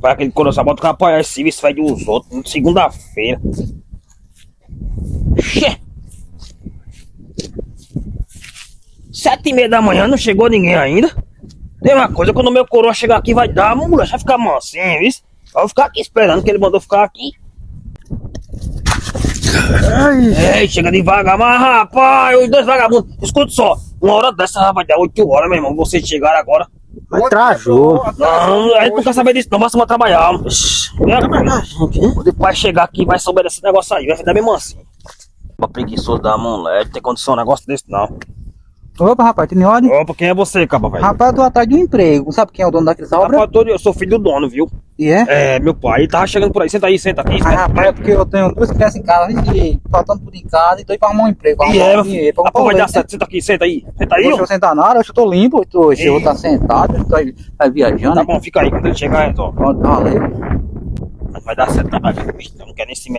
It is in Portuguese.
Vai aquele coração, bota pra apoiar esse serviço vai dos outros, segunda-feira. Xê! 7h30 da manhã, não chegou ninguém ainda. Tem uma coisa, quando o meu coroa chegar aqui vai dar, a mulher vai ficar mansinho, viu? Eu vou ficar aqui esperando, que ele mandou ficar aqui. Ai. Ei, chega devagar, mas rapaz, os dois vagabundos, escuta só, uma hora dessa vai dar 8 horas, meu irmão, vocês chegaram agora. Mas atrasou. Não, a gente não quer saber disso, não, basta trabalhar. O pai chegar aqui vai souber desse negócio aí, vai dar mesmo assim. Preguiçoso da mulher, não tem condição um negócio desse não. Opa, rapaz, tem ordem? Opa, quem é você, caba, velho? Rapaz, eu tô atrás de um emprego. Sabe quem é o dono daquela obra? Rapaz, eu sou filho do dono, viu? E é? É, meu pai, ele tava chegando por aí, senta aí, senta aqui. Mas, rapaz, é porque eu tenho duas crianças em casa, e faltando tudo em casa, e tô indo pra arrumar um emprego. E é, dinheiro, rapaz, vai dar certo, senta aqui, senta aí. Senta aí, Deixa ó. eu sentar na área, eu tô limpo, hoje eu vou estar sentado, eu tô viajando. Tá bom, fica aí, quando ele chegar, então. Valeu. Vai dar certo, tá? Não quer nem se